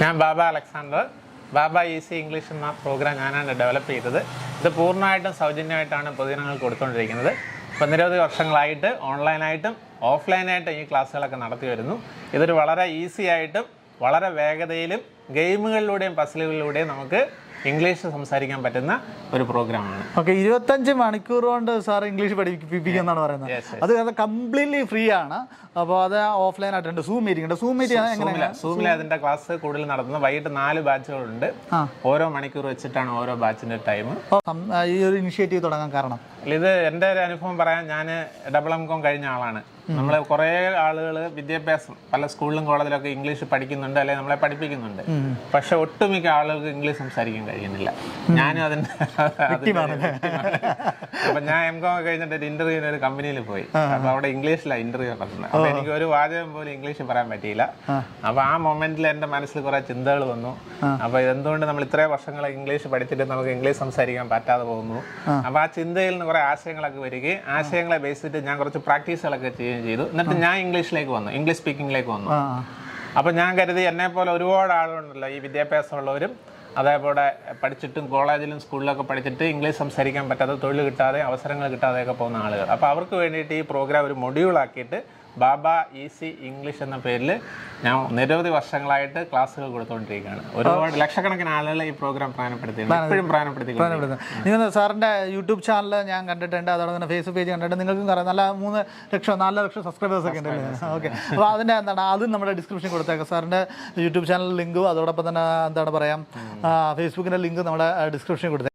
ഞാൻ ബാബ അലക്സാണ്ടർ. ബാബ easy English എന്ന programme ഞാനാണ് ഡെവലപ്പ് ചെയ്തത്. ഇത് പൂർണ്ണമായിട്ടും സൗജന്യമായിട്ടാണ് പൊതുജനങ്ങൾക്ക് കൊടുത്തുകൊണ്ടിരിക്കുന്നത്. ഇപ്പോൾ നിരവധി വർഷങ്ങളായിട്ട് ഓൺലൈനായിട്ടും ഓഫ്ലൈനായിട്ടും ഈ ക്ലാസ്സുകളൊക്കെ നടത്തി വരുന്നു. ഇതൊരു വളരെ ഈസി ആയിട്ടും വളരെ വേഗതയിലും ഗെയിമുകളിലൂടെയും പസിലുകളിലൂടെയും നമുക്ക് ഇംഗ്ലീഷ് സംസാരിക്കാൻ പറ്റുന്ന ഒരു പ്രോഗ്രാമാണ്. ഓക്കെ, 25 മണിക്കൂർ കൊണ്ട് സാർ ഇംഗ്ലീഷ് പഠിപ്പിക്കുമെന്നാണ് പറയുന്നത്. അത് കംപ്ലീറ്റ്ലി ഫ്രീ ആണ്. അപ്പോൾ അത് ഓഫ്ലൈൻ ആയിട്ടുണ്ട്. സൂം മീറ്റിംഗ് ഉണ്ട്. സൂം മീറ്റിംഗ് സൂമിൽ അതിന്റെ ക്ലാസ് കൂടുതൽ നടത്തുന്നത് വൈകിട്ട് 4 ബാച്ചുകളുണ്ട്. ഓരോ മണിക്കൂർ വെച്ചിട്ടാണ് ഓരോ ബാച്ചിന്റെ ടൈം. ഈ ഒരു ഇനിഷ്യേറ്റീവ് തുടങ്ങാൻ കാരണം ഇത് എൻ്റെ ഒരു അനുഭവം പറയാൻ, ഞാൻ MCOM കഴിഞ്ഞ ആളാണ്. നമ്മൾ കുറേ ആളുകൾ വിദ്യാഭ്യാസം പല സ്കൂളിലും കോളേജിലൊക്കെ ഇംഗ്ലീഷ് പഠിക്കുന്നുണ്ട്, അല്ലെങ്കിൽ നമ്മളെ പഠിപ്പിക്കുന്നുണ്ട്. പക്ഷെ ഒട്ടുമിക്ക ആളുകൾക്ക് ഇംഗ്ലീഷ് സംസാരിക്കാൻ കഴിയുന്നില്ല. ഞാനും അതിൻ്റെ അപ്പം ഞാൻ MCOM കഴിഞ്ഞിട്ട് ഒരു ഇന്റർവ്യൂവിന് ഒരു കമ്പനിയിൽ പോയി. അപ്പൊ അവിടെ ഇംഗ്ലീഷിലാണ് ഇന്റർവ്യൂ നടത്തുന്നത്. അപ്പൊ എനിക്ക് ഒരു വാചകം പോലും ഇംഗ്ലീഷ് പറയാൻ പറ്റിയില്ല. അപ്പൊ ആ മൊമെന്റിൽ എൻ്റെ മനസ്സിൽ കുറെ ചിന്തകൾ വന്നു. അപ്പൊ ഇതെന്തുകൊണ്ട് നമ്മൾ ഇത്രയും വർഷങ്ങൾ ഇംഗ്ലീഷ് പഠിച്ചിട്ട് നമുക്ക് ഇംഗ്ലീഷ് സംസാരിക്കാൻ പറ്റാതെ പോകുന്നു. അപ്പൊ ആ ചിന്തയിൽ നിന്ന് കുറെ ആശയങ്ങളൊക്കെ വരികയും ആശയങ്ങളെ ബേസ് ചെയ്തിട്ട് ഞാൻ കുറച്ച് പ്രാക്ടീസുകളൊക്കെ ചെയ്തു. എന്നിട്ട് ഞാൻ ഇംഗ്ലീഷ് സ്പീക്കിംഗിലേക്ക് വന്നു. അപ്പൊ ഞാൻ കരുതി എന്നെ പോലെ ഒരുപാട് ആളുകളുണ്ടല്ലോ ഈ വിദ്യാഭ്യാസമുള്ളവരും അതേപോലെ പഠിച്ചിട്ടും കോളേജിലും സ്കൂളിലൊക്കെ പഠിച്ചിട്ട് ഇംഗ്ലീഷ് സംസാരിക്കാൻ പറ്റാതെ, തൊഴിൽ കിട്ടാതെ, അവസരങ്ങൾ കിട്ടാതെയൊക്കെ പോകുന്ന ആളുകൾ. അപ്പോൾ അവർക്ക് വേണ്ടിയിട്ട് ഈ പ്രോഗ്രാം ഒരു മൊഡ്യൂളാക്കിയിട്ട് ബാബ ഈസി ഇംഗ്ലീഷ് എന്ന പേരിൽ ഞാൻ നിരവധി വർഷങ്ങളായിട്ട് ക്ലാസ്സുകൾ കൊടുത്തുകൊണ്ടിരിക്കുകയാണ്. ഒരുപാട് ലക്ഷക്കണക്കിന് ആളുകൾ ഈ പ്രോഗ്രാം ഇപ്പോഴും നിങ്ങൾ സാറിൻ്റെ യൂട്യൂബ് ചാനൽ ഞാൻ കണ്ടിട്ടുണ്ട്. അതോടെ തന്നെ ഫേസ്ബുക്ക് പേജ് കണ്ടിട്ട് നിങ്ങൾക്കും അറിയാം നല്ല 4 ലക്ഷം സബ്സ്ക്രൈബേഴ്സ് ഒക്കെ ഉണ്ടല്ലേ. ഓക്കെ, അപ്പോൾ അതിൻ്റെ അതും നമ്മുടെ ഡിസ്ക്രിപ്ഷൻ കൊടുത്തേക്കാം. സാറിൻ്റെ യൂട്യൂബ് ചാനൽ ലിങ്കും അതോടൊപ്പം തന്നെ ഫേസ്ബുക്കിൻ്റെ ലിങ്ക് നമ്മുടെ ഡിസ്ക്രിപ്ഷനിൽ കൊടുത്തേക്കാം.